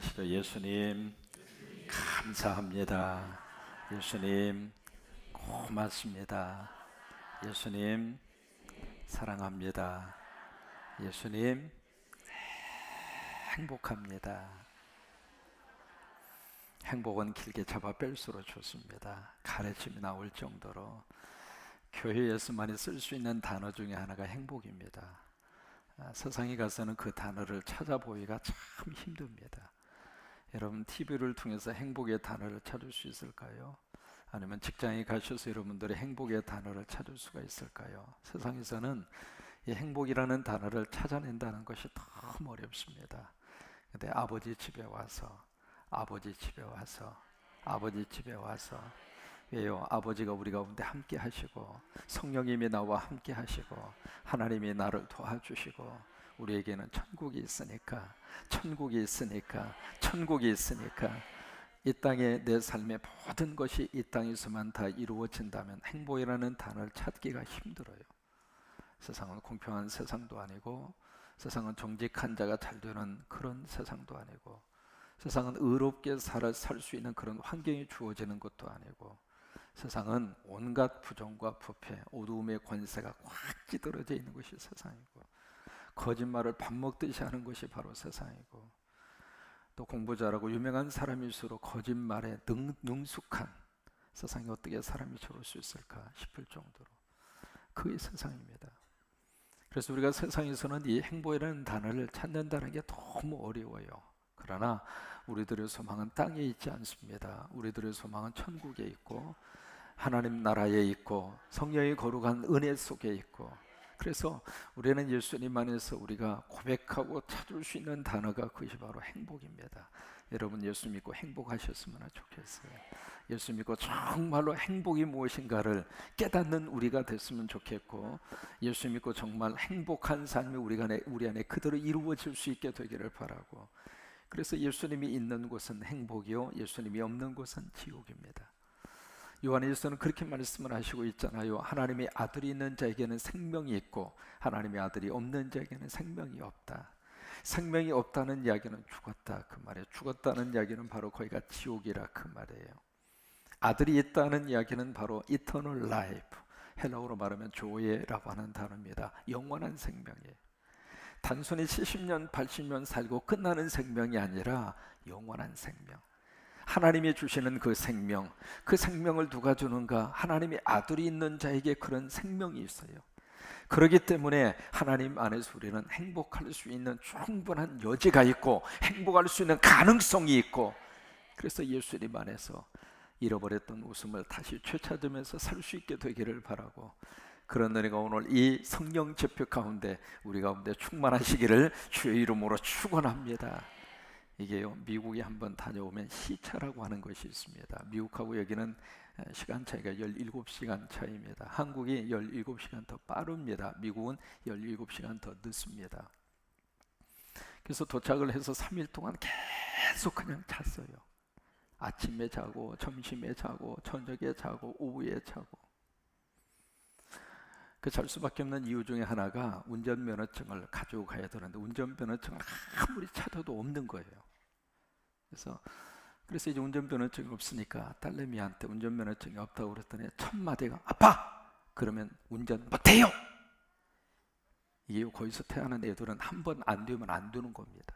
기도하시죠. 예수님 감사합니다. 예수님 고맙습니다. 예수님 사랑합니다. 예수님 행복합니다. 행복은 길게 잡아 뺄수록 좋습니다. 가르침이 나올 정도로 교회에서만이 쓸 수 있는 단어 중에 하나가 행복입니다. 세상에 가서는 그 단어를 찾아보기가 참 힘듭니다. 여러분 TV를 통해서 행복의 단어를 찾을 수 있을까요? 아니면 직장에 가셔서 여러분들의 행복의 단어를 찾을 수가 있을까요? 세상에서는 이 행복이라는 단어를 찾아낸다는 것이 너무 어렵습니다. 근데 아버지 집에 와서 왜요? 아버지가 우리 가운데 함께 하시고 성령님이 나와 함께 하시고 하나님이 나를 도와주시고 우리에게는 천국이 있으니까 이 땅에 내 삶의 모든 것이 이 땅에서만 다 이루어진다면 행복이라는 단어를 찾기가 힘들어요. 세상은 공평한 세상도 아니고, 세상은 정직한 자가 잘 되는 그런 세상도 아니고, 세상은 의롭게 살 수 있는 그런 환경이 주어지는 것도 아니고, 세상은 온갖 부정과 부패, 어두움의 권세가 꽉 찌들어져 있는 것이 세상이고, 거짓말을 밥 먹듯이 하는 것이 바로 세상이고, 또 공부 잘하고 유명한 사람일수록 거짓말에 능숙한 세상에 어떻게 사람이 저럴 수 있을까 싶을 정도로 그게 세상입니다. 그래서 우리가 세상에서는 이 행복이라는 단어를 찾는다는 게 너무 어려워요. 그러나 우리들의 소망은 땅에 있지 않습니다. 우리들의 소망은 천국에 있고 하나님 나라에 있고 성령의 거룩한 은혜 속에 있고, 그래서 우리는 예수님 안에서 우리가 고백하고 찾을 수 있는 단어가 그것이 바로 행복입니다. 여러분 예수 믿고 행복하셨으면 좋겠어요. 예수 믿고 정말로 행복이 무엇인가를 깨닫는 우리가 됐으면 좋겠고, 예수 믿고 정말 행복한 삶이 우리 안에 그대로 이루어질 수 있게 되기를 바라고, 그래서 예수님이 있는 곳은 행복이요 예수님이 없는 곳은 지옥입니다. 요한일서는 그렇게 말씀을 하시고 있잖아요. 하나님의 아들이 있는 자에게는 생명이 있고 하나님의 아들이 없는 자에게는 생명이 없다. 생명이 없다는 이야기는 죽었다 그 말이에요. 죽었다는 이야기는 바로 거기가 지옥이라 그 말이에요. 아들이 있다는 이야기는 바로 eternal life, 헬라어로 말하면 조예라고 하는 단어입니다. 영원한 생명이에요. 단순히 70년 80년 살고 끝나는 생명이 아니라 영원한 생명, 하나님이 주시는 그 생명, 그 생명을 누가 주는가? 하나님의 아들이 있는 자에게 그런 생명이 있어요. 그렇기 때문에 하나님 안에서 우리는 행복할 수 있는 충분한 여지가 있고 행복할 수 있는 가능성이 있고, 그래서 예수님 안에서 잃어버렸던 웃음을 다시 되찾으면서 살 수 있게 되기를 바라고, 그런 은혜가 오늘 이 성령 집회 가운데 우리 가운데 충만하시기를 주의 이름으로 축원합니다. 이게요, 미국에 한번 다녀오면 시차라고 하는 것이 있습니다. 미국하고 여기는 시간 차이가 17시간 차이입니다. 한국이 17시간 더 빠릅니다. 미국은 17시간 더 늦습니다. 그래서 도착을 해서 3일 동안 계속 그냥 잤어요. 아침에 자고 점심에 자고 저녁에 자고 오후에 자고. 그 잘 수밖에 없는 이유 중에 하나가 운전면허증을 가지고 가야 되는데 운전면허증을 아무리 찾아도 없는 거예요. 그래서 이제 운전면허증이 없으니까 딸내미한테 운전면허증이 없다고 그랬더니 첫 마디가 아빠! 그러면 운전 못해요! 이게 거기서 태어난 애들은 한 번 안 되면 안 되는 겁니다.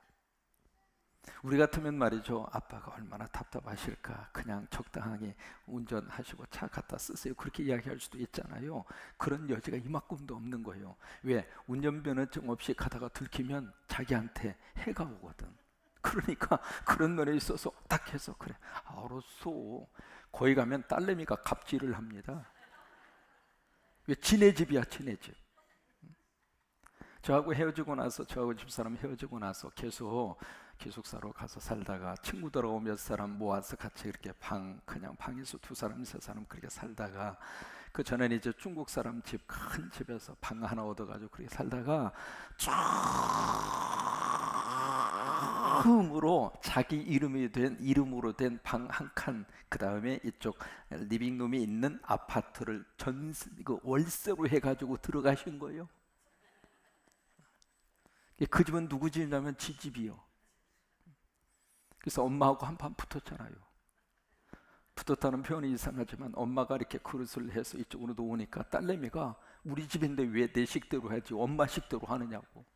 우리 같으면 말이죠, 아빠가 얼마나 답답하실까, 그냥 적당하게 운전하시고 차 갖다 쓰세요, 그렇게 이야기할 수도 있잖아요. 그런 여지가 이만큼도 없는 거예요. 왜? 운전면허증 없이 가다가 들키면 자기한테 해가 오거든. 그러니까 그런 면에 있어서 딱 해서 그래, 알았어. 거기 가면 딸내미가 갑질을 합니다. 왜? 지네 집이야, 지네 집. 저하고 집사람 헤어지고 나서 계속 기숙사로 가서 살다가 친구들하고 몇 사람 모아서 같이 이렇게 그냥 방에서 2사람 3사람 그렇게 살다가, 그 전에는 이제 중국 사람 집, 큰 집에서 방 하나 얻어가지고 그렇게 살다가 처음으로 자기 이름으로 된 방 한 칸, 그 다음에 이쪽 리빙룸이 있는 아파트를 월세로 해가지고 들어가신 거예요. 그 집은 누구 집이냐면 지 집이요. 그래서 엄마하고 한판 붙었잖아요. 붙었다는 표현이 이상하지만 엄마가 이렇게 그릇을 해서 이쪽으로 놓으니까 딸내미가 우리 집인데 왜 내 식대로 하지 엄마 식대로 하느냐고.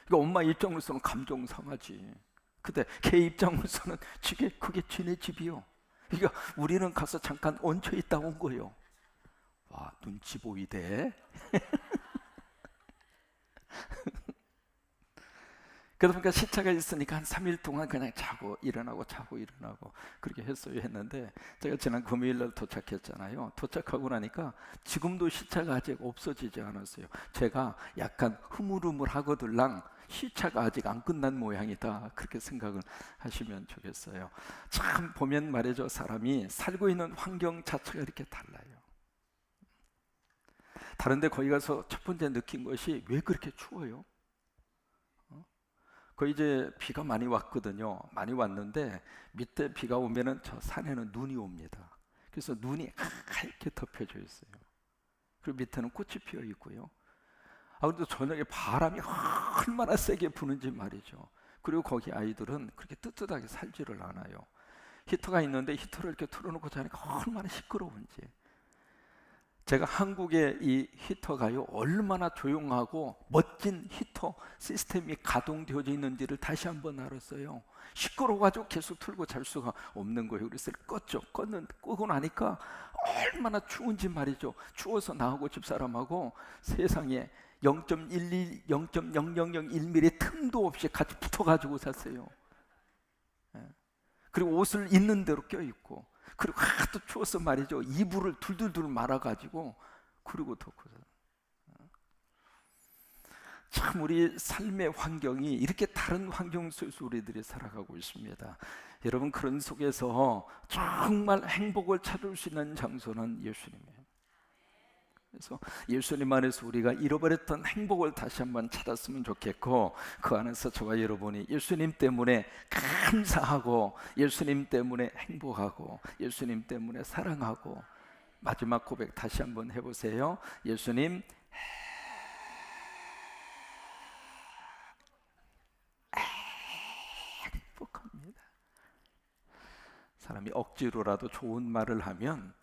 그러니까 엄마 입장으로서는 감정 상하지. 근데 걔 입장으로서는 그게 지네 집이요. 그러니까 우리는 가서 잠깐 얹혀 있다 온 거예요. 와, 눈치 보이대. 그러다 보니까 시차가 있으니까 한 3일 동안 그냥 자고 일어나고 그렇게 했는데 제가 지난 금요일날 도착했잖아요. 도착하고 나니까 지금도 시차가 아직 없어지지 않았어요. 제가 약간 흐물흐물하거들랑 시차가 아직 안 끝난 모양이다, 그렇게 생각을 하시면 좋겠어요. 참 보면 말이죠, 사람이 살고 있는 환경 자체가 이렇게 달라요. 다른데 거기 가서 첫 번째 느낀 것이 왜 그렇게 추워요? 거의 이제 비가 많이 왔거든요. 많이 왔는데 밑에 비가 오면은 저 산에는 눈이 옵니다. 그래서 눈이 하얗게 덮여져 있어요. 그리고 밑에는 꽃이 피어 있고요. 그래도 저녁에 바람이 얼마나 세게 부는지 말이죠. 그리고 거기 아이들은 그렇게 뜨뜻하게 살지를 않아요. 히터가 있는데 히터를 이렇게 틀어놓고 자니까 얼마나 시끄러운지. 제가 한국의 이 히터가요 얼마나 조용하고 멋진 히터 시스템이 가동되어져 있는지를 다시 한번 알았어요. 시끄러워가지고 계속 틀고 잘 수가 없는 거예요. 그래서 끄고 나니까 얼마나 추운지 말이죠. 추워서 나하고 집사람하고 세상에 0.11, 0.0001mm 틈도 없이 같이 붙어가지고 샀어요. 그리고 옷을 있는 대로 껴입고, 그리고 하도 추워서 말이죠, 이불을 둘둘둘 말아가지고 그리고 덮고서. 참 우리 삶의 환경이 이렇게 다른 환경 속에서 우리들이 살아가고 있습니다. 여러분, 그런 속에서 정말 행복을 찾을 수 있는 장소는 예수님이에요. 그래서 예수님 안에서 우리가 잃어버렸던 행복을 다시 한번 찾았으면 좋겠고, 그 안에서 저와 여러분이 예수님 때문에 감사하고, 예수님 때문에 행복하고, 예수님 때문에 사랑하고. 마지막 고백 다시 한번 해보세요. 예수님 행복합니다. 사람이 억지로라도 좋은 말을 하면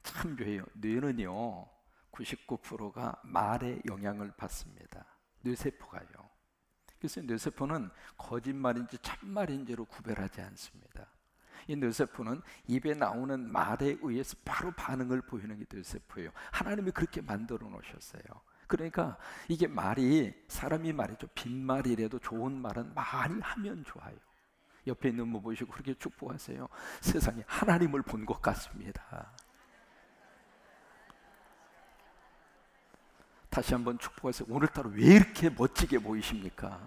참 묘해요. 뇌는요 99%가 말의 영향을 받습니다. 뇌세포가요. 그래서 뇌세포는 거짓말인지 참말인지로 구별하지 않습니다. 이 뇌세포는 입에 나오는 말에 의해서 바로 반응을 보이는 게 뇌세포예요. 하나님이 그렇게 만들어 놓으셨어요. 그러니까 이게 말이, 사람이 말이죠, 빈말이라도 좋은 말은 많이 하면 좋아요. 옆에 있는 분 보시고 그렇게 축복하세요. 세상에 하나님을 본 것 같습니다. 다시 한번 축복하세요. 오늘따라 왜 이렇게 멋지게 보이십니까?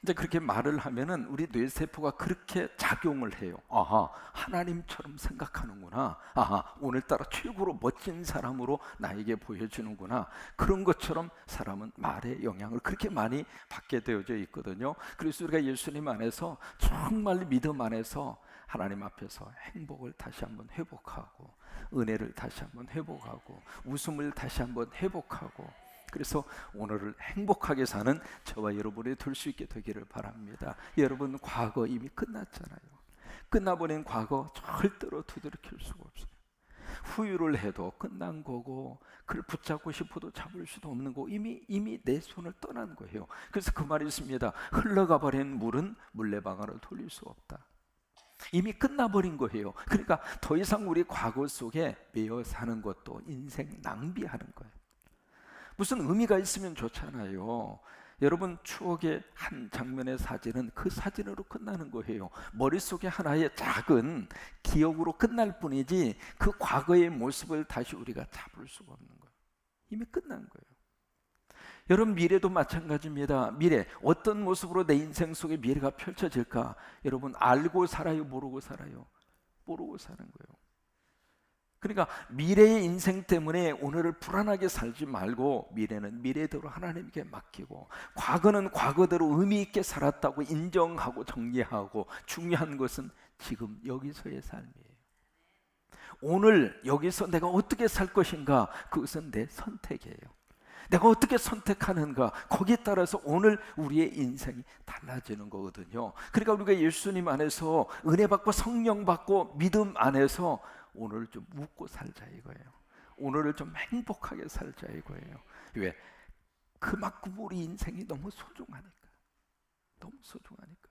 이제 그렇게 말을 하면은 우리 뇌세포가 그렇게 작용을 해요. 아하, 하나님처럼 생각하는구나. 아하, 오늘따라 최고로 멋진 사람으로 나에게 보여주는구나. 그런 것처럼 사람은 말의 영향을 그렇게 많이 받게 되어져 있거든요. 그래서 우리가 예수님 안에서 정말 믿음 안에서 하나님 앞에서 행복을 다시 한번 회복하고, 은혜를 다시 한번 회복하고, 웃음을 다시 한번 회복하고, 그래서 오늘을 행복하게 사는 저와 여러분이 될 수 있게 되기를 바랍니다. 여러분, 과거 이미 끝났잖아요. 끝나버린 과거 절대로 되돌이킬 수가 없어요. 후회를 해도 끝난 거고, 그걸 붙잡고 싶어도 잡을 수도 없는 거고, 이미 내 손을 떠난 거예요. 그래서 그 말이 있습니다. 흘러가 버린 물은 물레방아를 돌릴 수 없다. 이미 끝나버린 거예요. 그러니까 더 이상 우리 과거 속에 매여 사는 것도 인생 낭비하는 거예요. 무슨 의미가 있으면 좋잖아요. 여러분, 추억의 한 장면의 사진은 그 사진으로 끝나는 거예요. 머릿속에 하나의 작은 기억으로 끝날 뿐이지 그 과거의 모습을 다시 우리가 잡을 수가 없는 거예요. 이미 끝난 거예요. 여러분, 미래도 마찬가지입니다. 미래, 어떤 모습으로 내 인생 속에 미래가 펼쳐질까? 여러분, 알고 살아요, 모르고 살아요? 모르고 사는 거예요. 그러니까 미래의 인생 때문에 오늘을 불안하게 살지 말고, 미래는 미래대로 하나님께 맡기고, 과거는 과거대로 의미 있게 살았다고 인정하고 정리하고, 중요한 것은 지금 여기서의 삶이에요. 오늘 여기서 내가 어떻게 살 것인가, 그것은 내 선택이에요. 내가 어떻게 선택하는가, 거기에 따라서 오늘 우리의 인생이 달라지는 거거든요. 그러니까 우리가 예수님 안에서 은혜 받고 성령 받고 믿음 안에서 오늘 좀 웃고 살자 이거예요. 오늘을 좀 행복하게 살자 이거예요. 왜? 그만큼 우리 인생이 너무 소중하니까. 너무 소중하니까.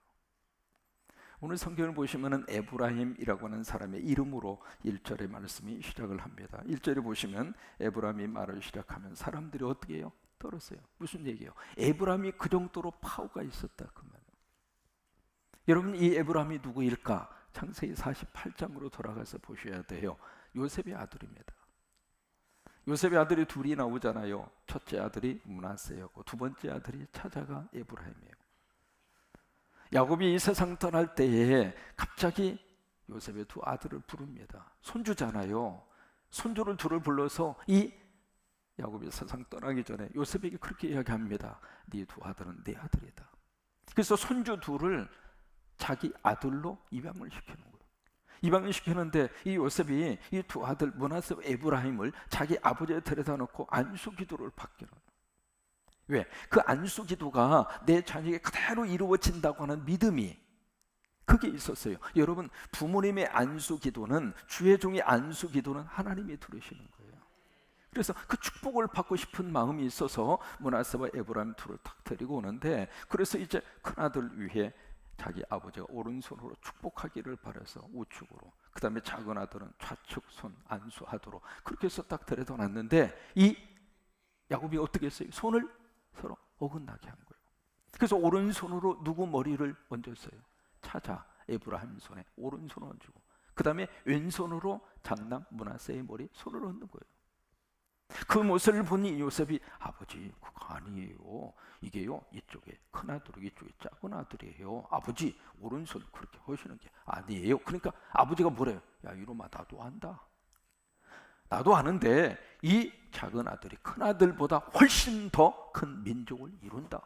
오늘 성경을 보시면은 에브라임이라고 하는 사람의 이름으로 1절의 말씀이 시작을 합니다. 1절에 보시면 에브라임이 말을 시작하면 사람들이 어떻게 해요? 떨었어요. 무슨 얘기예요? 에브라임이 그 정도로 파워가 있었다 그 말이에요. 여러분, 이 에브라임이 누구일까? 창세기 48장으로 돌아가서 보셔야 돼요. 요셉의 아들입니다. 요셉의 아들이 둘이 나오잖아요. 첫째 아들이 므낫세였고 두 번째 아들이 차자가 에브라임이에요. 야곱이 이 세상 떠날 때에 갑자기 요셉의 두 아들을 부릅니다. 손주잖아요. 손주를 둘을 불러서 이 야곱이 세상 떠나기 전에 요셉에게 그렇게 이야기합니다. 네 두 아들은 내 아들이다. 그래서 손주 둘을 자기 아들로 입양을 시키는 거예요. 입양을 시키는데 이 요셉이 이 두 아들 므낫세 에브라임을 자기 아버지에 데려다 놓고 안수기도를 받기로 해요. 왜? 그 안수기도가 내 자녀에게 그대로 이루어진다고 하는 믿음이 그게 있었어요. 여러분, 부모님의 안수기도는, 주의 종의 안수기도는 하나님이 들으시는 거예요. 그래서 그 축복을 받고 싶은 마음이 있어서 므낫세와 에브라임 둘을 탁 데리고 오는데, 그래서 이제 큰아들 위해 자기 아버지가 오른손으로 축복하기를 바라서 우측으로, 그 다음에 작은 아들은 좌측 손 안수하도록 그렇게 해서 딱 데려다 놨는데, 이 야곱이 어떻게 했어요? 손을 서로 어긋나게 한 거예요. 그래서 오른손으로 누구 머리를 얹었어요? 차자 에브라임 손에 오른손을 얹고, 그 다음에 왼손으로 장남 므낫세의 머리 손을 얹는 거예요. 그 모습을 보니 요셉이 아버지 그거 아니에요. 이게요 이쪽에 큰 아들이 이쪽에 작은 아들이에요. 아버지 오른손 그렇게 하시는 게 아니에요. 그러니까 아버지가 뭐래요? 야 이놈아 나도 안다. 나도 아는데 이 작은 아들이 큰 아들보다 훨씬 더 큰 민족을 이룬다.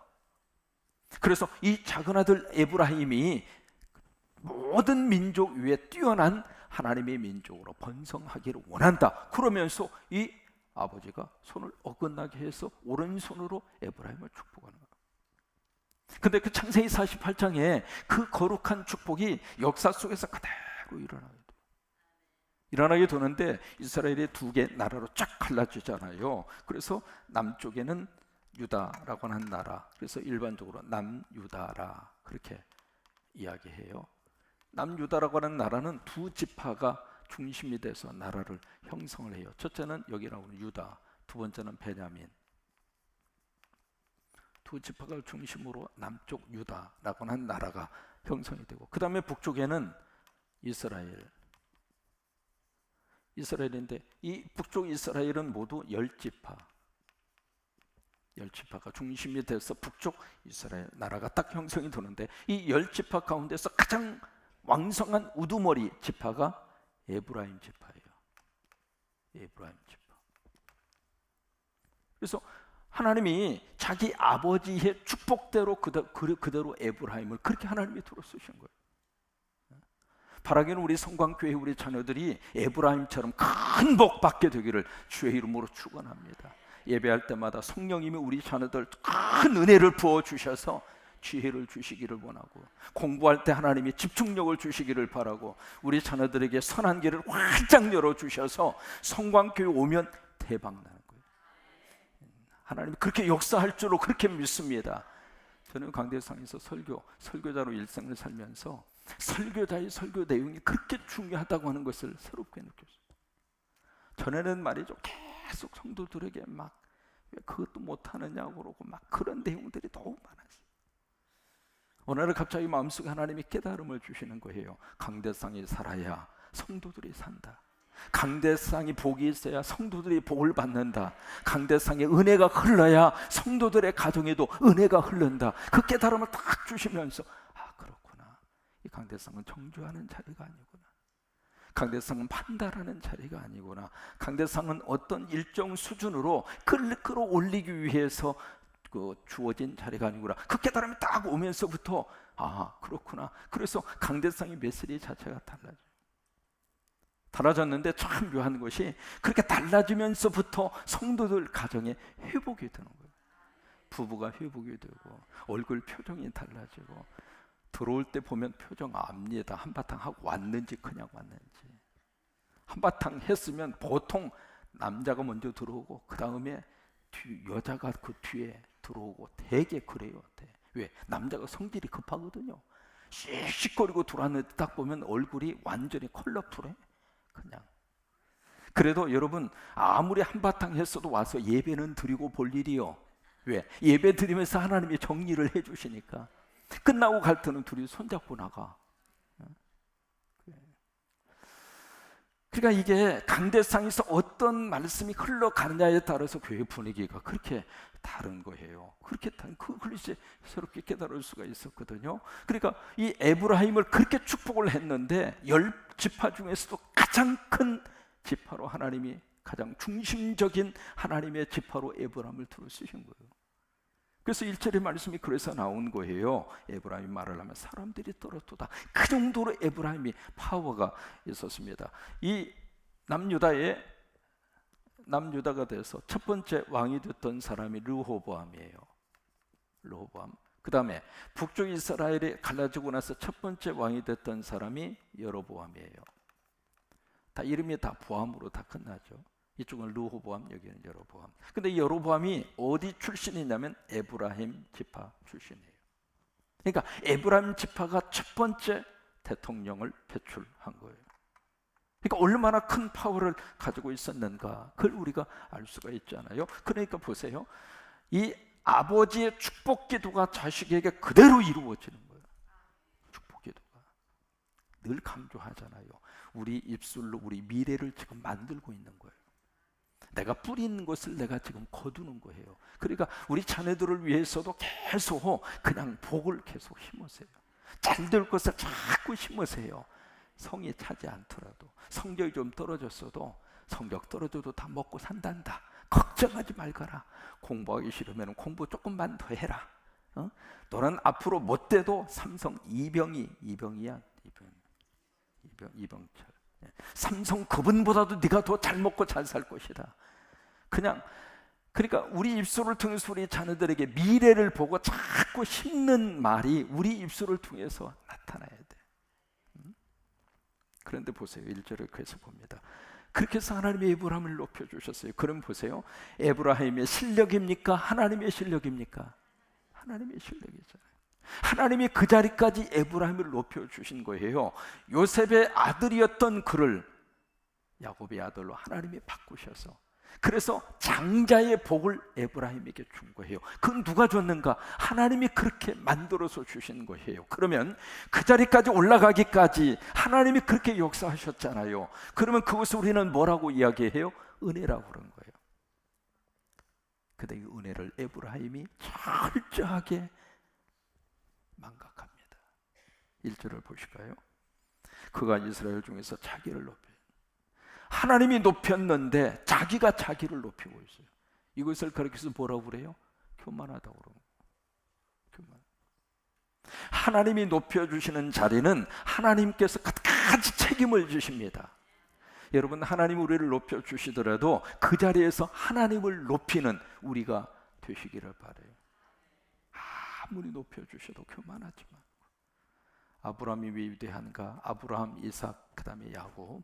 그래서 이 작은 아들 에브라임이 모든 민족 위에 뛰어난 하나님의 민족으로 번성하기를 원한다. 그러면서 이 아버지가 손을 어긋나게 해서 오른손으로 에브라임을 축복하는 거예요. 근데 그 창세기 48장에 그 거룩한 축복이 역사 속에서 그대로 일어나게 되는데, 이스라엘이 두 개 나라로 쫙 갈라지잖아요. 그래서 남쪽에는 유다라고 하는 나라, 그래서 일반적으로 남유다라 그렇게 이야기해요. 남유다라고 하는 나라는 두 지파가 중심이 돼서 나라를 형성을 해요. 첫째는 여기 나오는 유다, 두 번째는 베냐민. 두 지파가 중심으로 남쪽 유다라고 하는 나라가 형성이 되고, 그 다음에 북쪽에는 이스라엘인데 이 북쪽 이스라엘은 모두 10지파가 중심이 돼서 북쪽 이스라엘 나라가 딱 형성이 되는데, 이 10지파 가운데서 가장 왕성한 우두머리 지파가 에브라임 지파예요. 에브라임 지파. 그래서 하나님이 자기 아버지의 축복대로 그대로 에브라임을 그렇게 하나님이 들어 쓰신 거예요. 바라기는 우리 성광교회 우리 자녀들이 에브라임처럼 큰 복 받게 되기를 주의 이름으로 축원합니다. 예배할 때마다 성령님이 우리 자녀들 큰 은혜를 부어 주셔서 지혜를 주시기를 원하고, 공부할 때 하나님이 집중력을 주시기를 바라고, 우리 자녀들에게 선한 길을 활짝 열어 주셔서 성광교회 오면 대박 나는 거예요. 하나님이 그렇게 역사할 줄로 그렇게 믿습니다. 저는 강대상에서 설교자로 일생을 살면서 설교자의 설교 내용이 그렇게 중요하다고 하는 것을 새롭게 느꼈어요. 전에는 말이죠, 계속 성도들에게 막 왜 그것도 못하느냐고 그러고 막 그런 내용들이 너무 많았어요. 어느 날 갑자기 마음속에 하나님이 깨달음을 주시는 거예요. 강대상이 살아야 성도들이 산다. 강대상이 복이 있어야 성도들이 복을 받는다. 강대상의 은혜가 흘러야 성도들의 가정에도 은혜가 흐른다. 그 깨달음을 딱 주시면서 그렇구나. 이 강대상은 정죄하는 자리가 아니구나. 강대상은 판단하는 자리가 아니구나. 강대상은 어떤 일정 수준으로 끌어올리기 위해서 주어진 자리가 아니구나. 그 깨달음이 딱 오면서부터 그렇구나. 그래서 강대상의 메시지 자체가 달라져요. 달라졌는데 참 묘한 것이 그렇게 달라지면서부터 성도들 가정에 회복이 되는 거예요. 부부가 회복이 되고 얼굴 표정이 달라지고 들어올 때 보면 표정 압니다. 한바탕 하고 왔는지 그냥 왔는지. 한바탕 했으면 보통 남자가 먼저 들어오고 그 다음에 여자가 그 뒤에 들어오고 되게 그래요. 왜? 남자가 성질이 급하거든요. 씩씩거리고 들어왔는데 딱 보면 얼굴이 완전히 컬러풀해. 그냥. 그래도 여러분 아무리 한바탕 했어도 와서 예배는 드리고 볼 일이요. 왜? 예배 드리면서 하나님이 정리를 해주시니까. 끝나고 갈 때는 둘이 손잡고 나가. 그러니까 이게 강대상에서 어떤 말씀이 흘러가느냐에 따라서 교회 분위기가 그렇게 다른 거예요. 그렇게 그걸 이제 새롭게 깨달을 수가 있었거든요. 그러니까 이 에브라임을 그렇게 축복을 했는데 10지파 중에서도 가장 큰 지파로 하나님이 가장 중심적인 하나님의 지파로 에브라임을 들어쓰신 거예요. 그래서 1절의 말씀이 그래서 나온 거예요. 에브라임이 말을 하면 사람들이 떨어도다. 그 정도로 에브라임이 파워가 있었습니다. 이 남유다가 돼서 첫 번째 왕이 됐던 사람이 르호보암이에요. 르호보암. 그 다음에 북쪽 이스라엘이 갈라지고 나서 첫 번째 왕이 됐던 사람이 여로보암이에요. 다 이름이 다 보암으로 다 끝나죠. 이쪽은 르호보암, 여기는 여로보암. 근데 이 여로보암이 어디 출신이냐면 에브라임 지파 출신이에요. 그러니까 에브라임 지파가 첫 번째 대통령을 배출한 거예요. 그러니까 얼마나 큰 파워를 가지고 있었는가, 그걸 우리가 알 수가 있잖아요. 그러니까 보세요. 이 아버지의 축복 기도가 자식에게 그대로 이루어지는 거예요. 축복 기도가. 늘 강조하잖아요. 우리 입술로 우리 미래를 지금 만들고 있는 거예요. 내가 뿌리는 것을 내가 지금 거두는 거예요. 그러니까 우리 자녀들을 위해서도 계속 그냥 복을 계속 심으세요. 잘 될 것을 자꾸 심으세요. 성이 차지 않더라도, 성적이 좀 떨어졌어도 성적 떨어져도 다 먹고 산단다. 걱정하지 말거라. 공부하기 싫으면 공부 조금만 더 해라. 너는 앞으로 못 돼도 삼성 이병철. 삼성 그분보다도 네가 더 잘 먹고 잘 살 것이다. 그러니까 우리 입술을 통해서 우리 자녀들에게 미래를 보고 자꾸 심는 말이 우리 입술을 통해서 나타나야 돼. 그런데 보세요. 1절을 그래서 봅니다. 그렇게 해서 하나님의 에브라임을 높여주셨어요. 그럼 보세요. 에브라임의 실력입니까? 하나님의 실력입니까? 하나님의 실력이잖아요. 하나님이 그 자리까지 에브라임을 높여주신 거예요. 요셉의 아들이었던 그를 야곱의 아들로 하나님이 바꾸셔서, 그래서 장자의 복을 에브라임에게 준 거예요. 그건 누가 줬는가? 하나님이 그렇게 만들어서 주신 거예요. 그러면 그 자리까지 올라가기까지 하나님이 그렇게 역사하셨잖아요. 그러면 그것을 우리는 뭐라고 이야기해요? 은혜라고 그런 거예요. 근데 이 은혜를 에브라임이 철저하게 망각합니다. 1절을 보실까요? 그가 이스라엘 중에서 자기를 높여, 하나님이 높였는데 자기가 자기를 높이고 있어요. 이것을 가르쳐서 뭐라고 그래요? 교만하다고 그러는 거예요. 교만. 하나님이 높여주시는 자리는 하나님께서 끝까지 책임을 지십니다. 여러분, 하나님 우리를 높여주시더라도 그 자리에서 하나님을 높이는 우리가 되시기를 바라요. 아무리 높여주셔도 교만하지 말고. 아브라함이 왜 위대한가? 아브라함, 이삭, 그 다음에 야곱,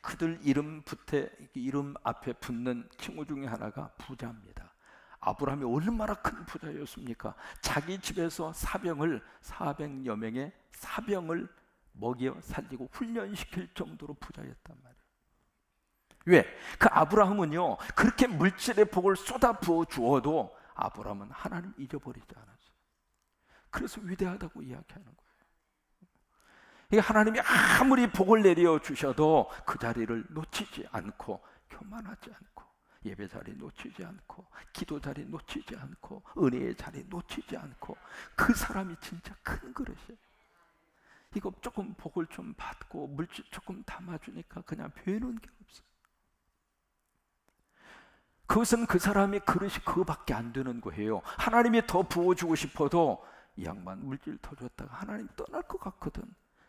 그들 이름 앞에 붙는 친구 중에 하나가 부자입니다. 아브라함이 얼마나 큰 부자였습니까? 자기 집에서 400여 명의 사병을 먹여 살리고 훈련시킬 정도로 부자였단 말이에요. 왜? 그 아브라함은요, 그렇게 물질의 복을 쏟아 부어 주어도 아브라함은 하나님 잊어버리지 않았어요. 그래서 위대하다고 이야기하는 거예요. 그러니까 하나님이 아무리 복을 내려 주셔도 그 자리를 놓치지 않고, 교만하지 않고, 예배 자리 놓치지 않고, 기도 자리 놓치지 않고, 은혜의 자리 놓치지 않고, 그 사람이 진짜 큰 그릇이에요. 이거 조금 복을 좀 받고 물질 조금 담아주니까 그냥 배우는 게 없어요. 그것은 그 사람의 그릇이 그거밖에 안 되는 거예요. 하나님이 더 부어주고 싶어도 이 양반 물질 더 줬다가 하나님 떠날 것 같거든.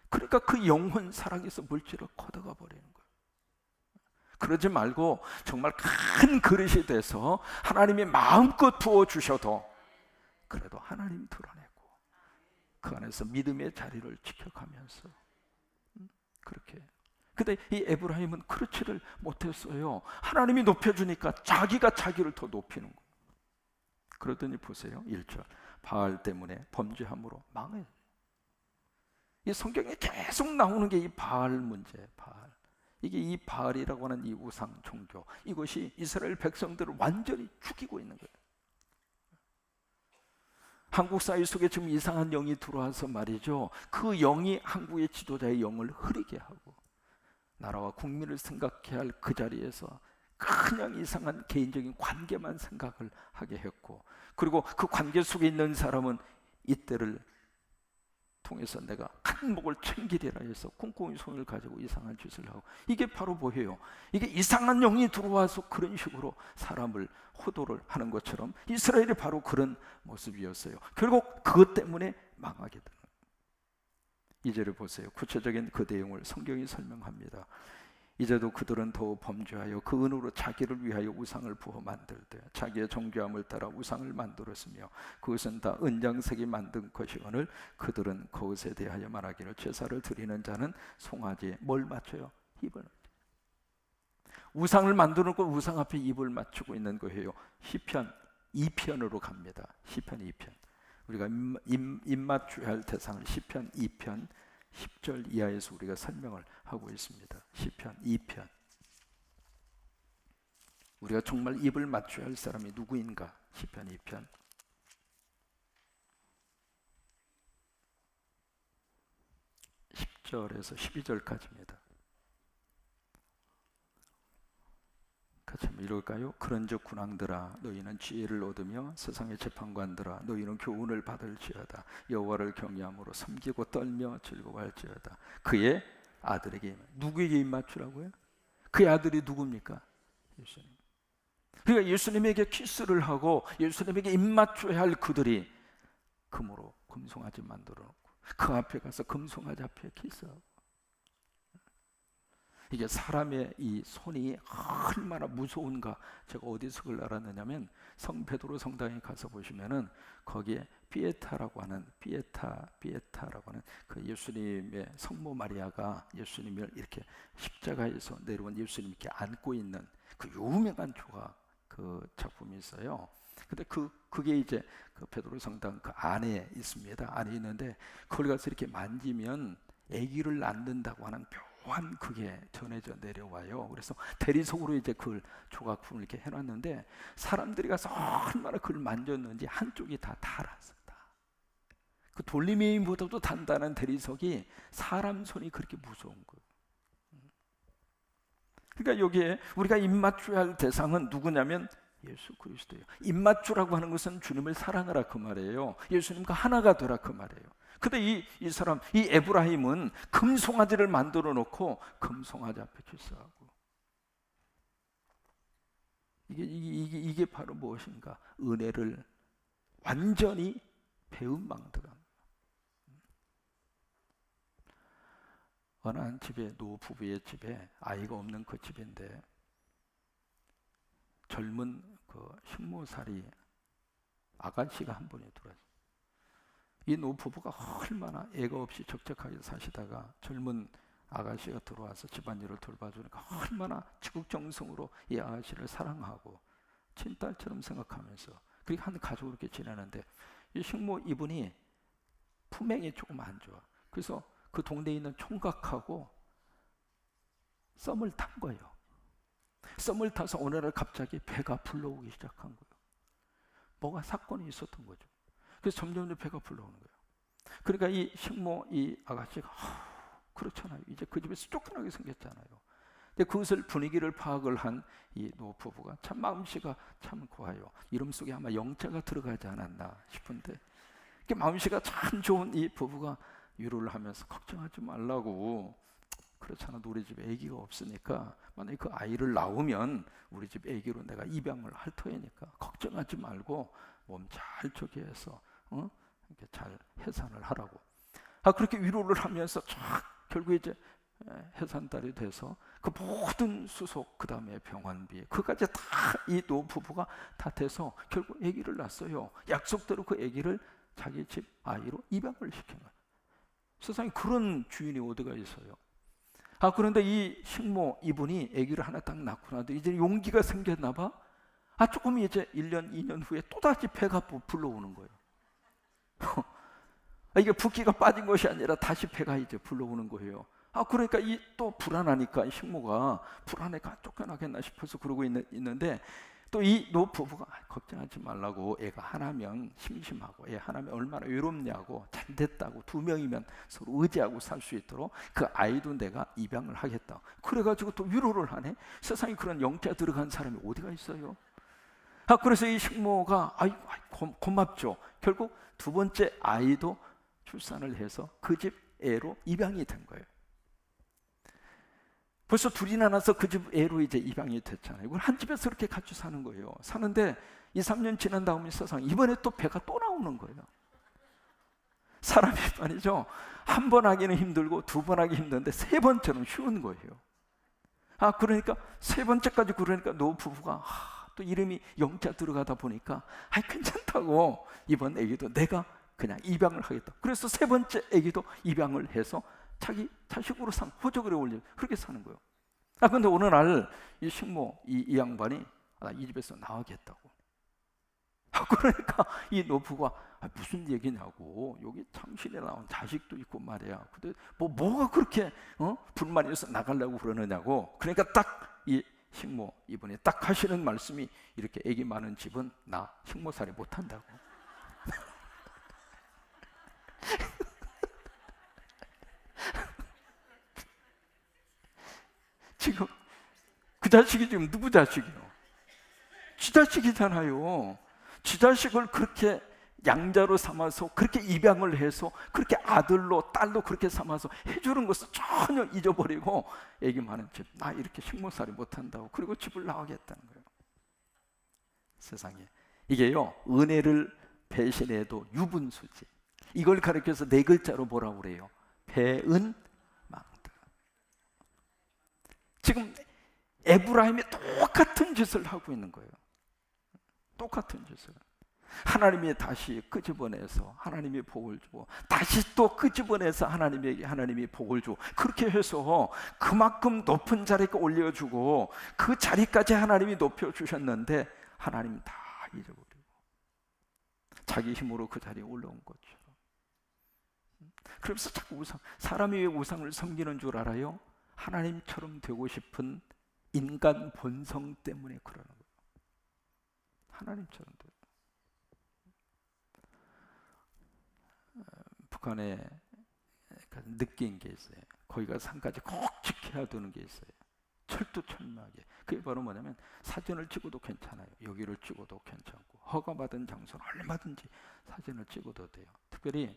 그러니까 그 영혼 사랑에서 물질을 걷어가 버리는 거예요. 그러지 말고 정말 큰 그릇이 돼서 하나님이 마음껏 부어주셔도 그래도 하나님 드러내고 그 안에서 믿음의 자리를 지켜가면서 그렇게. 근데 이 에브라임은 그렇지를 못했어요. 하나님이 높여주니까 자기가 자기를 더 높이는 거예요. 그러더니 보세요, 1절 바알 때문에 범죄함으로 망해. 이 성경에 계속 나오는 게 이 바알 문제, 바알. 이게 이 바알이라고 하는 이 우상 종교, 이것이 이스라엘 백성들을 완전히 죽이고 있는 거예요. 한국 사회 속에 지금 이상한 영이 들어와서 말이죠, 그 영이 한국의 지도자의 영을 흐리게 하고 나라와 국민을 생각해야 할 그 자리에서 그냥 이상한 개인적인 관계만 생각을 하게 했고, 그리고 그 관계 속에 있는 사람은 이때를 통해서 내가 한 목을 챙기리라 해서 꿍꿍이 손을 가지고 이상한 짓을 하고, 이게 바로 뭐예요? 이게 이상한 영이 들어와서 그런 식으로 사람을 호도를 하는 것처럼 이스라엘이 바로 그런 모습이었어요. 결국 그것 때문에 망하게 되는. 이제를 보세요. 구체적인 그 내용을 성경이 설명합니다. 이제도 그들은 더욱 범죄하여 그 은으로 자기를 위하여 우상을 부어 만들되 자기의 정죄함을 따라 우상을 만들었으며 그것은 다 은장색이 만든 것이거늘 그들은 그것에 대하여 말하기를 제사를 드리는 자는 송아지에 뭘 맞춰요? 입을. 우상을 만드는 것, 우상 앞에 입을 맞추고 있는 거예요. 시편 2편으로 갑니다. 시편 2편. 우리가 입맞춰야 할 대상을 시편 2편 10절 이하에서 우리가 설명을 하고 있습니다. 시편 2편. 우리가 정말 입을 맞춰야 할 사람이 누구인가? 시편 2편 10절에서 12절까지입니다. 같이 한번 읽을까요? 그런즉 군왕들아 너희는 지혜를 얻으며 세상의 재판관들아 너희는 교훈을 받을지어다. 여호와를 경외함으로 섬기고 떨며 즐거워할지어다. 그의 아들에게, 누구에게 입맞추라고요? 그의 아들이 누굽니까? 예수님. 그러니까 예수님에게 키스를 하고 예수님에게 입맞춰야 할 그들이 금으로 금송아지 만들어 놓고 그 앞에 가서 금송아지 앞에 키스하고, 이게 사람의 이 손이 얼마나 무서운가 제가 어디서 그걸 알았느냐면 성 베드로 성당에 가서 보시면은 거기에 피에타라고 하는 피에타라고 하는 그 예수님의 성모 마리아가 예수님을 이렇게 십자가에서 내려온 예수님 이렇게 안고 있는 그 유명한 조각 그 작품이 있어요. 근데 그게 이제 그 베드로 성당 그 안에 있습니다. 안에 있는데 거기 가서 이렇게 만지면 아기를 낳는다고 하는 묘한 그게 전해져 내려와요. 그래서 대리석으로 이제 그 조각품을 이렇게 해놨는데 사람들이 가서 얼마나 그걸 만졌는지 한쪽이 다 닳았어. 그 돌리메인보다도 단단한 대리석이 사람 손이 그렇게 무서운 거예요. 그러니까 여기에 우리가 입맞춰야 할 대상은 누구냐면 예수 그리스도예요. 입맞추라고 하는 것은 주님을 사랑하라 그 말이에요. 예수님과 하나가 되라 그 말이에요. 근데 이 사람, 이 에브라임은 금송아지를 만들어 놓고 금송아지 앞에 키스하고, 이게 바로 무엇인가? 은혜를 완전히 배은망덕한. 어느 한 집에, 노부부의 집에, 아이가 없는 그 집인데 젊은 그 식모살이 아가씨가 한 분이 들어왔어요. 이 노부부가 얼마나 애가 없이 적적하게 사시다가 젊은 아가씨가 들어와서 집안일을 돌봐주니까 얼마나 지극정성으로 이 아가씨를 사랑하고 친딸처럼 생각하면서 그렇게 한 가족으로 이렇게 지내는데, 이 식모 이분이 품행이 조금 안 좋아. 그래서 그 동네에 있는 총각하고 썸을 탄 거예요. 썸을 타서 어느 날 갑자기 배가 불러오기 시작한 거예요. 뭐가 사건이 있었던 거죠. 그래서 점점 배가 불러오는 거예요. 그러니까 이 식모 이 아가씨가 그렇잖아요. 이제 그 집에서 쫓겨나게 생겼잖아요. 근데 그것을 분위기를 파악을 한 이 노부부가 참 마음씨가 참 고와요. 이름 속에 아마 영자가 들어가지 않았나 싶은데, 마음씨가 참 좋은 이 부부가 위로를 하면서 걱정하지 말라고, 그렇잖아, 우리 집에 아기가 없으니까 만약에 그 아이를 낳으면 우리 집 아기로 내가 입양을 할 터이니까 걱정하지 말고 몸 잘 저기해서 이렇게 잘 해산을 하라고. 그렇게 위로를 하면서 쫙 결국 이제 해산달이 돼서 그 모든 수속, 그 다음에 병원비, 그까지 다 이 노부부가 다 돼서 결국 아기를 낳았어요. 약속대로 그 아기를 자기 집 아이로 입양을 시킨 거예요. 세상에 그런 주인이 어디가 있어요? 그런데 이 식모 이분이 아기를 하나 딱 낳고 나도 이제 용기가 생겼나 봐. 조금 이제 1년, 2년 후에 또다시 배가 불러오는 거예요. 이게 붓기가 빠진 것이 아니라 다시 배가 이제 불러오는 거예요. 그러니까 이 또 불안하니까 식모가 불안해가 쫓겨나겠나 싶어서 그러고 있는데 또 이 노부부가 걱정하지 말라고, 애가 하나면 심심하고 애 하나면 얼마나 외롭냐고, 잘 됐다고, 2명이면 서로 의지하고 살 수 있도록 그 아이도 내가 입양을 하겠다. 그래가지고 또 위로를 하네. 세상에 그런 영자 들어간 사람이 어디가 있어요? 그래서 이 식모가 고맙죠. 결국 2번째 아이도 출산을 해서 그 집 애로 입양이 된 거예요. 벌써 둘이나 나서 그 집 애로 이제 입양이 됐잖아요. 이걸 한 집에서 그렇게 같이 사는 거예요. 사는데 2, 3년 지난 다음에 세상 이번에 또 배가 또 나오는 거예요. 사람이 말이죠. 한 번 하기는 힘들고 2번 하기 힘든데 3번째는 쉬운 거예요. 그러니까 3번째까지 그러니까 노부부가 또 이름이 영자 들어가다 보니까 괜찮다고, 이번 애기도 내가 그냥 입양을 하겠다. 그래서 3번째 애기도 입양을 해서 자기 자식으로 호적을 올려 그렇게 사는 거예요. 근데 어느 날 이 식모 이 양반이 이 집에서 나가겠다고. 그러니까 이 노부가 무슨 얘기냐고, 여기 당신이 낳은 자식도 있고 말이야. 근데 뭐가 그렇게 불만이 있어서 나가려고 그러느냐고. 그러니까 딱 이 식모 이분이 딱 하시는 말씀이, 이렇게 애기 많은 집은 나 식모살이 못한다고. 지금 그 자식이 지금 누구 자식이요? 지 자식이잖아요. 지 자식을 그렇게 양자로 삼아서 그렇게 입양을 해서 그렇게 아들로 딸로 그렇게 삼아서 해주는 것을 전혀 잊어버리고 애기 많은 집, 나 이렇게 식모살이 못한다고, 그리고 집을 나가겠다는 거예요. 세상에 이게요, 은혜를 배신해도 유분수지. 이걸 가르쳐서 4글자로 뭐라고 그래요? 배은망덕. 지금 에브라임이 똑같은 짓을 하고 있는 거예요. 똑같은 짓을. 하나님이 다시 끄집어내서 하나님이 복을 주고, 다시 또 끄집어내서 하나님에게 하나님이 복을 주고, 그렇게 해서 그만큼 높은 자리에 올려주고 그 자리까지 하나님이 높여주셨는데 하나님이 다 잊어버리고 자기 힘으로 그 자리에 올라온 거죠. 그래서 자꾸 사람이 왜 우상을 섬기는 줄 알아요? 하나님처럼 되고 싶은 인간 본성 때문에 그러는 거예요. 하나님처럼 돼요. 북한에 느낀 게 있어요. 거기가 산까지 꼭 지켜야 되는 게 있어요. 철두철미하게. 그게 바로 뭐냐면 사진을 찍어도 괜찮아요. 여기를 찍어도 괜찮고, 허가받은 장소는 얼마든지 사진을 찍어도 돼요. 특별히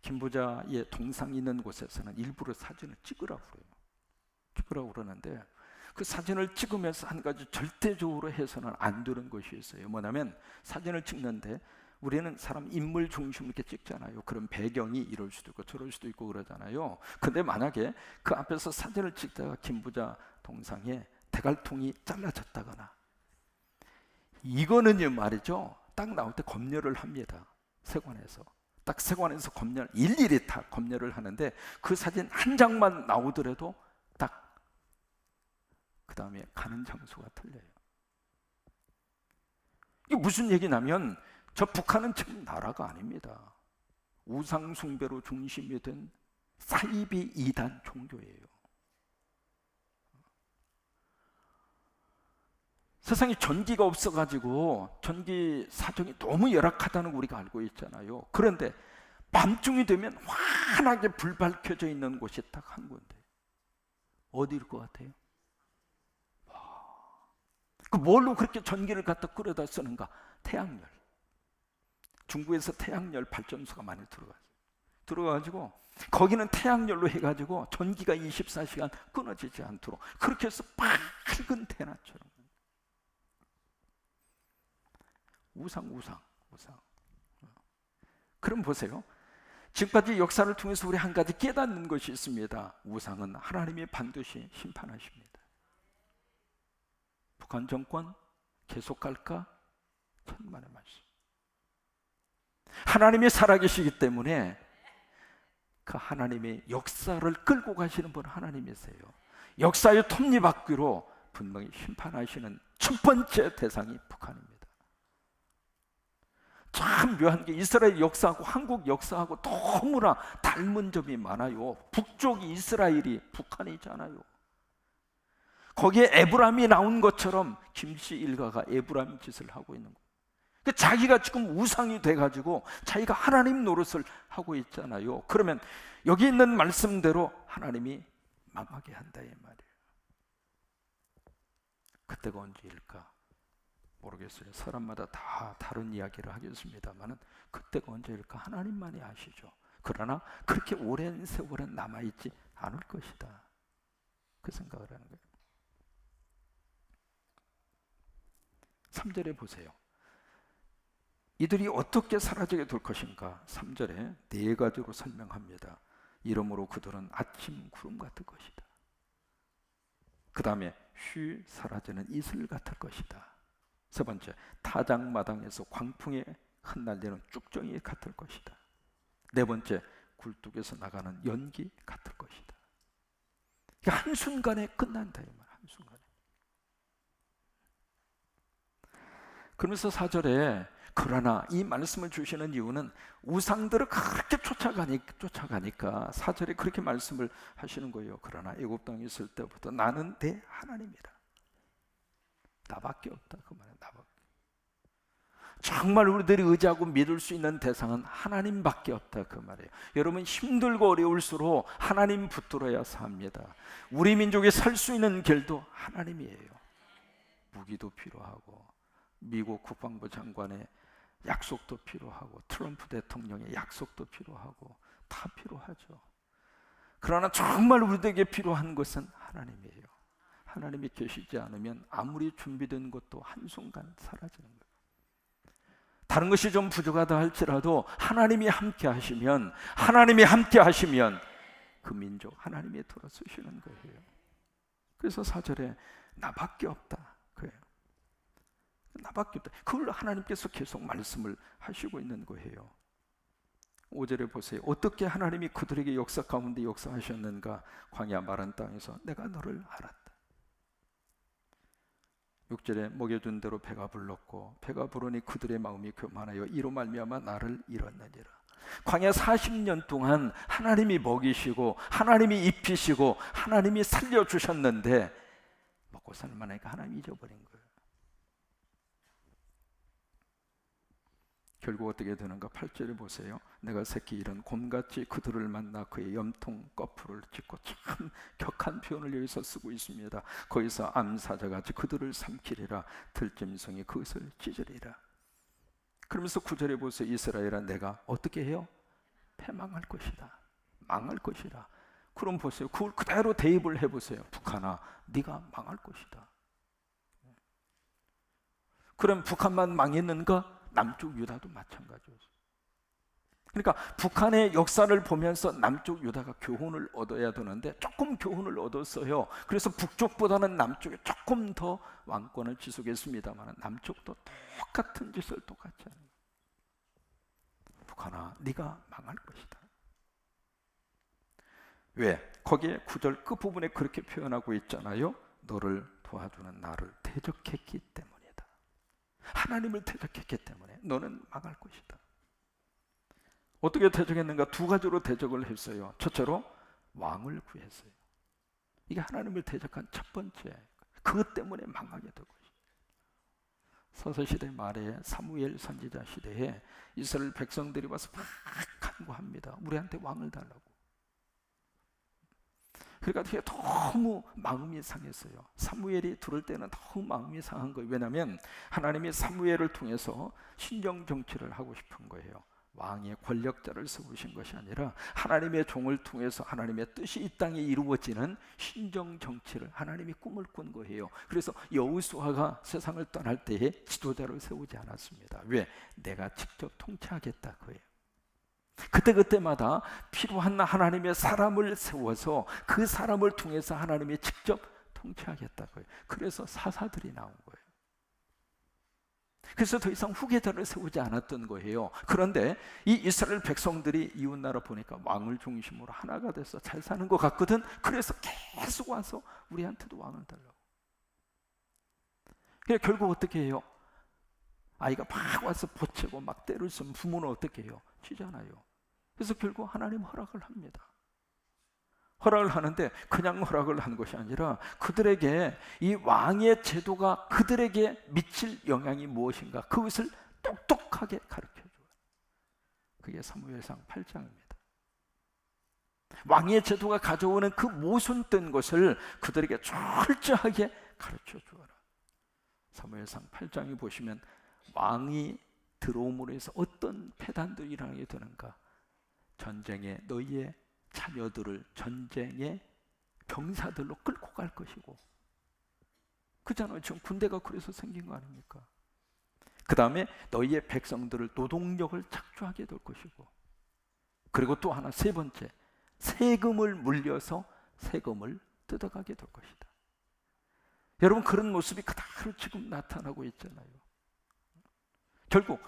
김부자의 동상 있는 곳에서는 일부러 사진을 찍으라고 그래요. 찍으라고 그러는데 그 사진을 찍으면서 한 가지 절대적으로 해서는 안 되는 것이 있어요. 뭐냐면 사진을 찍는데 우리는 사람 인물 중심 이렇게 찍잖아요. 그럼 배경이 이럴 수도 있고 저럴 수도 있고 그러잖아요. 근데 만약에 그 앞에서 사진을 찍다가 김부자 동상에 대갈통이 잘라졌다거나, 이거는요 말이죠, 딱 나올 때 검열을 합니다. 세관에서. 딱 세관에서 검열, 일일이 다 검열을 하는데 그 사진 한 장만 나오더라도 딱 그 다음에 가는 장소가 틀려요. 이게 무슨 얘기냐면 저 북한은 지금 나라가 아닙니다. 우상 숭배로 중심이 된 사이비 이단 종교예요. 세상에 전기가 없어가지고 전기 사정이 너무 열악하다는 거 우리가 알고 있잖아요. 그런데 밤중이 되면 환하게 불 밝혀져 있는 곳이 딱 한 군데. 어디일 것 같아요? 그 뭘로 그렇게 전기를 갖다 끌어다 쓰는가? 태양열. 중국에서 태양열 발전소가 많이 들어가가지고 거기는 태양열로 해가지고 전기가 24시간 끊어지지 않도록 그렇게 해서 밝은 대낮처럼. 우상. 그럼 보세요. 지금까지 역사를 통해서 우리 한 가지 깨닫는 것이 있습니다. 우상은 하나님이 반드시 심판하십니다. 북한 정권 계속 갈까? 천만의 말씀. 하나님이 살아계시기 때문에 그 하나님의 역사를 끌고 가시는 분 하나님이세요. 역사의 톱니바퀴로 분명히 심판하시는 첫 번째 대상이 북한입니다. 참 묘한 게 이스라엘 역사하고 한국 역사하고 너무나 닮은 점이 많아요. 북쪽이 이스라엘이 북한이잖아요. 거기에 에브라임이 나온 것처럼 김씨 일가가 에브라임 짓을 하고 있는 거예요. 자기가 지금 우상이 돼가지고 자기가 하나님 노릇을 하고 있잖아요. 그러면 여기 있는 말씀대로 하나님이 망하게 한다 이 말이에요. 그때가 언제일까? 모르겠어요. 사람마다 다 다른 이야기를 하겠습니다만 그때가 언제일까? 하나님만이 아시죠. 그러나 그렇게 오랜 세월은 남아있지 않을 것이다. 그 생각을 하는 거예요. 3절에 보세요. 이들이 어떻게 사라지게 될 것인가? 3절에 네 가지로 설명합니다. 이러므로 그들은 아침 구름 같을 것이다. 그 다음에 쉬 사라지는 이슬 같을 것이다. 세 번째, 타작마당에서 광풍에 흩날리는 쭉정이 같을 것이다. 네 번째, 굴뚝에서 나가는 연기 같을 것이다. 한순간에 끝난다 이 말. 한순간에. 그러면서 4절에 그러나 이 말씀을 주시는 이유는 우상들을 그렇게 쫓아가니까 4절에 그렇게 말씀을 하시는 거예요. 그러나 애굽 땅에 있을 때부터 나는 내 하나님이다. 나밖에 없다 그 말이에요. 나밖에. 정말 우리들이 의지하고 믿을 수 있는 대상은 하나님밖에 없다 그 말이에요. 여러분 힘들고 어려울수록 하나님 붙들어야 삽니다. 우리 민족이 살 수 있는 길도 하나님이에요. 무기도 필요하고 미국 국방부 장관의 약속도 필요하고 트럼프 대통령의 약속도 필요하고 다 필요하죠. 그러나 정말 우리에게 필요한 것은 하나님이에요. 하나님이 계시지 않으면 아무리 준비된 것도 한순간 사라지는 거예요. 다른 것이 좀 부족하다 할지라도 하나님이 함께 하시면 그 민족 하나님이 돌아서시는 거예요. 그래서 4절에 나밖에 없다 그래요. 나밖에 없다. 그걸 하나님께서 계속 말씀을 하시고 있는 거예요. 5절에 보세요. 어떻게 하나님이 그들에게 역사 가운데 역사하셨는가? 광야 마른 땅에서 내가 너를 알았다. 6절에 먹여준 대로 배가 불렀고 배가 부르니 그들의 마음이 교만하여 이로 말미암아 나를 잃었느니라. 광야 40년 동안 하나님이 먹이시고 하나님이 입히시고 하나님이 살려주셨는데 먹고 살만하니까 하나님이 잊어버린 거예요. 결국 어떻게 되는가? 8절에 보세요. 내가 새끼 이른 곰같이 그들을 만나 그의 염통 거풀을 찢고 참 격한 표현을 여기서 쓰고 있습니다. 거기서 암사자같이 그들을 삼키리라. 들짐승이 그것을 찢으리라. 그러면서 9절에 보세요. 이스라엘아 내가 어떻게 해요? 패망할 것이다. 망할 것이다. 그럼 보세요. 그걸 그대로 대입을 해보세요. 북한아 네가 망할 것이다. 그럼 북한만 망했는가? 남쪽 유다도 마찬가지였어요. 그러니까 북한의 역사를 보면서 남쪽 유다가 교훈을 얻어야 되는데 조금 교훈을 얻었어요. 그래서 북쪽보다는 남쪽에 조금 더 왕권을 지속했습니다만 남쪽도 똑같은 짓을 똑같이 하는 거예요. 북한아 네가 망할 것이다. 왜? 거기에 9절 끝부분에 그렇게 표현하고 있잖아요. 너를 도와주는 나를 대적했기 때문이다. 하나님을 대적했기 때문에 너는 망할 것이다. 어떻게 대적했는가? 두 가지로 대적을 했어요. 첫째로 왕을 구했어요. 이게 하나님을 대적한 첫 번째. 그것 때문에 망하게 된 것이죠. 서서시대 말에 사무엘 선지자 시대에 이스라엘 백성들이 와서 막 간구합니다. 우리한테 왕을 달라고. 그러니까 되게 너무 마음이 상했어요. 사무엘이 들을 때는 너무 마음이 상한 거예요. 왜냐하면 하나님이 사무엘을 통해서 신정 정치를 하고 싶은 거예요. 왕의 권력자를 세우신 것이 아니라 하나님의 종을 통해서 하나님의 뜻이 이 땅에 이루어지는 신정 정치를 하나님이 꿈을 꾼 거예요. 그래서 여호수아가 세상을 떠날 때에 지도자를 세우지 않았습니다. 왜? 내가 직접 통치하겠다 그예요. 그때그때마다 필요한 하나님의 사람을 세워서 그 사람을 통해서 하나님이 직접 통치하겠다고요. 그래서 사사들이 나온 거예요. 그래서 더 이상 후계자를 세우지 않았던 거예요. 그런데 이 이스라엘 백성들이 이웃나라 보니까 왕을 중심으로 하나가 돼서 잘 사는 것 같거든. 그래서 계속 와서 우리한테도 왕을 달라고. 그래 결국 어떻게 해요? 아이가 막 와서 보채고 막 때를 쓰면 부모는 어떻게 해요? 쥐잖아요. 그래서 결국 하나님 허락을 합니다. 허락을 하는데 그냥 허락을 하는 것이 아니라 그들에게 이 왕의 제도가 그들에게 미칠 영향이 무엇인가 그것을 똑똑하게 가르쳐줘요. 그게 사무엘상 8장입니다. 왕의 제도가 가져오는 그 모순된 것을 그들에게 철저하게 가르쳐주어라. 사무엘상 8장에 보시면 왕이 들어옴으로 해서 어떤 폐단들이 일어나게 되는가. 전쟁에 너희의 자녀들을 전쟁의 병사들로 끌고 갈 것이고, 그잖아요. 지금 군대가 그래서 생긴 거 아닙니까? 그 다음에 너희의 백성들을 노동력을 착취하게 될 것이고, 그리고 또 하나 세 번째, 세금을 물려서 세금을 뜯어가게 될 것이다. 여러분 그런 모습이 그대로 지금 나타나고 있잖아요. 결국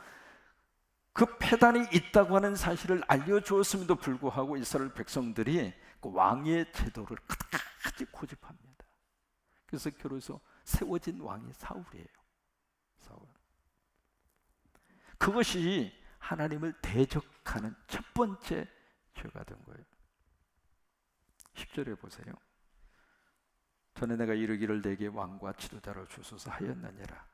그 폐단이 있다고 하는 사실을 알려주었음에도 불구하고 이스라엘 백성들이 그 왕의 제도를 끝까지 고집합니다. 그래서 결국서 세워진 왕이 사울이에요. 사울. 그것이 하나님을 대적하는 첫 번째 죄가 된 거예요. 10절에 보세요. 전에 내가 이르기를 내게 왕과 지도자를 주소서 하였느니라.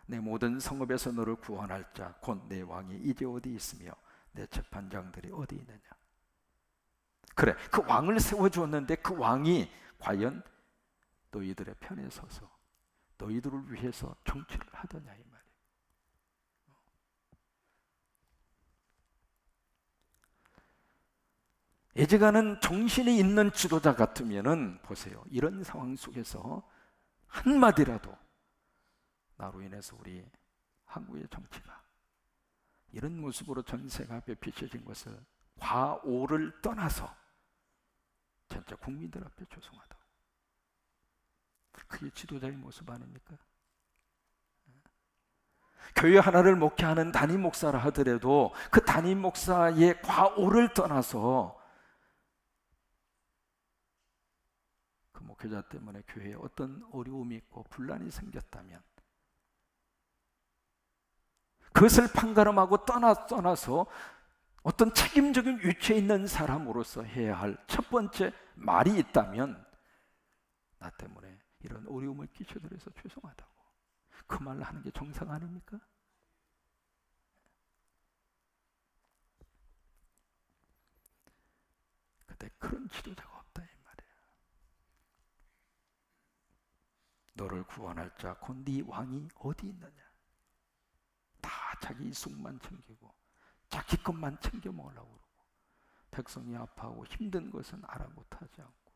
내 모든 성읍에서 너를 구원할 자 곧 내 왕이 이제 어디 있으며 내 재판장들이 어디 있느냐. 그래, 그 왕을 세워주었는데 그 왕이 과연 너희들의 편에 서서 너희들을 위해서 정치를 하더냐 이 말이에요. 애지간한 정신이 있는 지도자 같으면은 보세요. 이런 상황 속에서 한마디라도 나로 인해서 우리 한국의 정치가 이런 모습으로 전 세계 앞에 비춰진 것을 과오를 떠나서 전체 국민들 앞에 죄송하다고. 그게 지도자의 모습 아닙니까? 교회 하나를 목회하는 담임 목사라 하더라도 그 담임 목사의 과오를 떠나서 그 목회자 때문에 교회에 어떤 어려움이 있고 분란이 생겼다면 그것을 판가름하고 떠나서 어떤 책임적인 위치에 있는 사람으로서 해야 할 첫 번째 말이 있다면 나 때문에 이런 어려움을 끼쳐드려서 죄송하다고. 그 말을 하는 게 정상 아닙니까? 근데 그런 지도자가 없다 이 말이야. 너를 구원할 자 곧 네 왕이 어디 있느냐. 다 자기 이숙만 챙기고 자기 것만 챙겨 먹으려고 그러고 백성이 아파하고 힘든 것은 아랑곳하지 않고.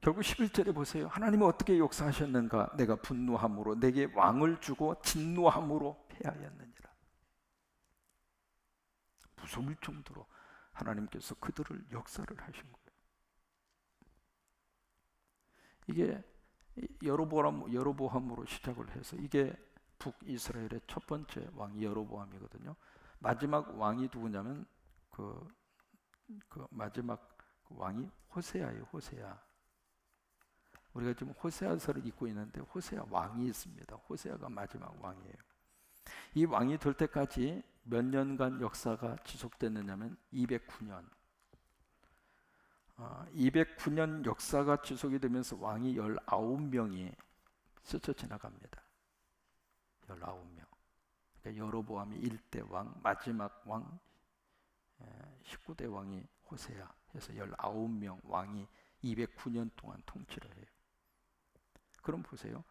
결국 11절에 보세요. 하나님은 어떻게 역사하셨는가. 내가 분노함으로 내게 왕을 주고 진노함으로 패하였느니라. 무서울 정도로 하나님께서 그들을 역사를 하신 거예요. 이게 여로보암으로 시작을 해서 이게 북이스라엘의 첫 번째 왕이 여로보암이거든요. 마지막 왕이 누구냐면 그 마지막 왕이 호세아예요. 호세아. 우리가 지금 호세아서를 읽고 있는데 호세아 왕이 있습니다. 호세아가 마지막 왕이에요. 이 왕이 될 때까지 몇 년간 역사가 지속됐느냐면 209년. 209년 역사가 지속이 되면서 왕이 19명이 스쳐 지나갑니다. 19명. 그러니까 여로보암이 1대 왕, 마지막 왕, 19대 왕이 호세아 해서 19명 왕이 209년 동안 통치를 해요. 그럼 보세요.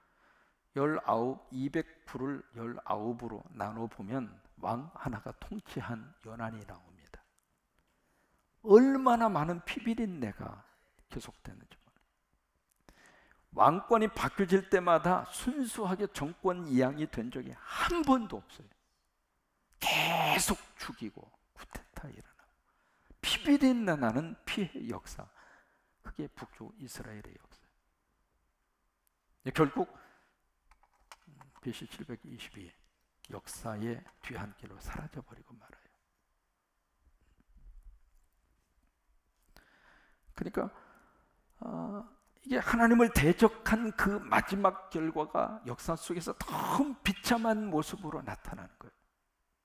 209를 19으로 나눠보면 왕 하나가 통치한 연한이 나옵니다. 얼마나 많은 피비린내가 계속되는지. 왕권이 바뀌어질 때마다 순수하게 정권 이양이 된 적이 한 번도 없어요. 계속 죽이고 쿠데타 일어나고 피비린내 나는 피해 역사, 그게 북쪽 이스라엘의 역사. 결국 BC 722 역사의 뒤안길로 사라져버리고 말아요. 그러니까 이게 하나님을 대적한 그 마지막 결과가 역사 속에서 더 비참한 모습으로 나타나는 거예요.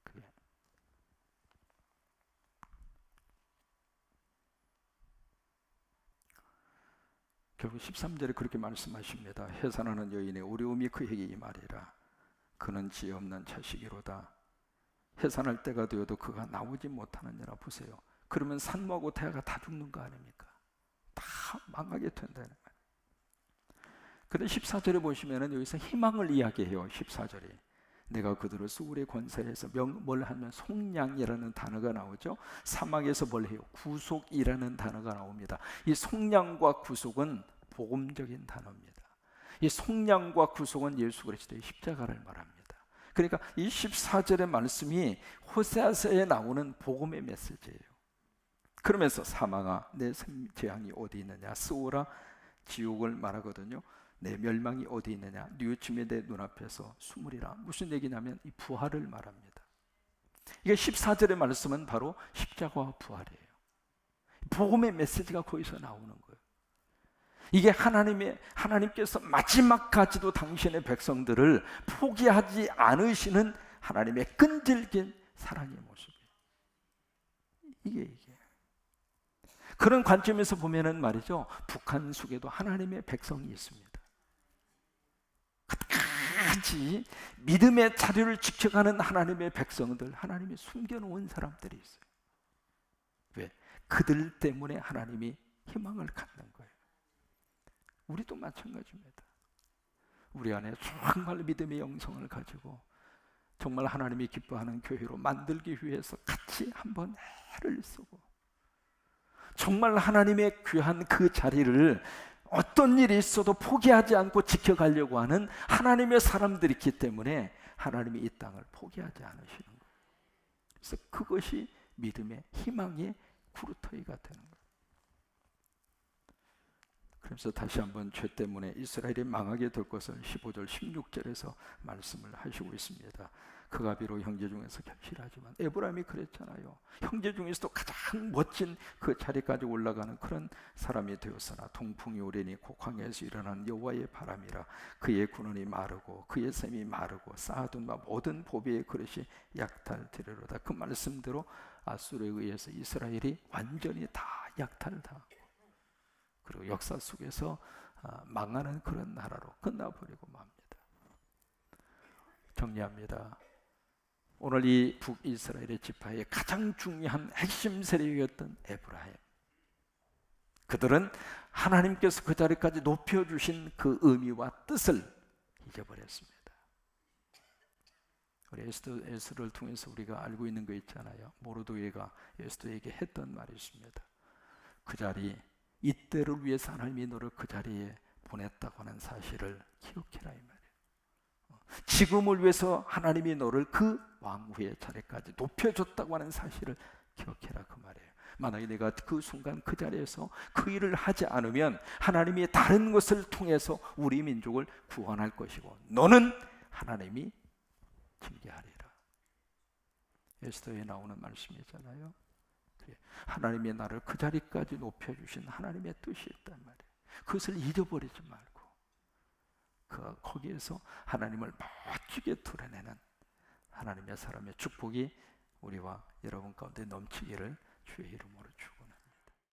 그게. 결국 13절에 그렇게 말씀하십니다. 해산하는 여인의 어려움이 그에게 임하리라. 그는 지혜 없는 자식이로다. 해산할 때가 되어도 그가 나오지 못하느니라. 보세요. 그러면 산모하고 태아가 다 죽는 거 아닙니까? 다 망하게 된다는 거예요. 근데 14절에 보시면은 여기서 희망을 이야기해요. 14절에 내가 그들을 소울의 권세에서 뭘 하면 속량이라는 단어가 나오죠. 사막에서 뭘 해요? 구속이라는 단어가 나옵니다. 이 속량과 구속은 복음적인 단어입니다. 이 속량과 구속은 예수 그리스도의 십자가를 말합니다. 그러니까 이 14절의 말씀이 호세아서에 나오는 복음의 메시지예요. 그러면서 사망아 내 재앙이 어디 있느냐, 스오라 지옥을 말하거든요. 내 멸망이 어디 있느냐, 뉘우침이 내 눈앞에서 숨으리라. 무슨 얘기냐면 이 부활을 말합니다. 이게 14절의 말씀은 바로 십자가와 부활이에요. 복음의 메시지가 거기서 나오는 거예요. 이게 하나님께서 마지막까지도 당신의 백성들을 포기하지 않으시는 하나님의 끈질긴 사랑의 모습이에요. 이게 그런 관점에서 보면은 말이죠, 북한 속에도 하나님의 백성이 있습니다. 끝까지 믿음의 자리를 지켜가는 하나님의 백성들, 하나님이 숨겨놓은 사람들이 있어요. 왜? 그들 때문에 하나님이 희망을 갖는 거예요. 우리도 마찬가지입니다. 우리 안에 정말 믿음의 영성을 가지고 정말 하나님이 기뻐하는 교회로 만들기 위해서 같이 한번 애를 쓰고 정말 하나님의 귀한 그 자리를 어떤 일이 있어도 포기하지 않고 지켜가려고 하는 하나님의 사람들이 있기 때문에 하나님이 이 땅을 포기하지 않으시는 거예요. 그래서 그것이 믿음의 희망의 구루터기가 되는 거예요. 그래서 다시 한번 죄 때문에 이스라엘이 망하게 될 것을 15절 16절에서 말씀을 하시고 있습니다. 그가 비록 형제 중에서 견실하지만, 에브라임이 그랬잖아요. 형제 중에서도 가장 멋진 그 자리까지 올라가는 그런 사람이 되었으나 동풍이 오리니 곡항에서 일어난 여호와의 바람이라. 그의 군원이 마르고 그의 샘이 마르고 쌓아둔 바 모든 보배의 그릇이 약탈되리로다. 그 말씀대로 아수르에 의해서 이스라엘이 완전히 다 약탈당하고 그리고 역사 속에서 망하는 그런 나라로 끝나버리고 맙니다. 정리합니다. 오늘 이 북이스라엘의 지파의 가장 중요한 핵심 세력이었던 에브라임, 그들은 하나님께서 그 자리까지 높여주신 그 의미와 뜻을 잊어버렸습니다. 우리 에스더를 통해서 우리가 알고 있는 거 있잖아요. 모르드게가 에스더에게 했던 말이 있습니다. 그 자리, 이때를 위해서 하나님이 너를 그 자리에 보냈다고 하는 사실을 기억해라, 이 말이에요. 지금을 위해서 하나님이 너를 그 왕후의 자리까지 높여줬다고 하는 사실을 기억해라, 그 말이에요. 만약에 내가 그 순간 그 자리에서 그 일을 하지 않으면 하나님이 다른 것을 통해서 우리 민족을 구원할 것이고 너는 하나님이 징계하리라. 에스더에 나오는 말씀이잖아요. 하나님이 나를 그 자리까지 높여주신 하나님의 뜻이 있단 말이에요. 그것을 잊어버리지 말고 거기에서 하나님을 멋지게 드러내는 하나님의 사람의 축복이 우리와 여러분 가운데 넘치기를 주의 이름으로 축복합니다.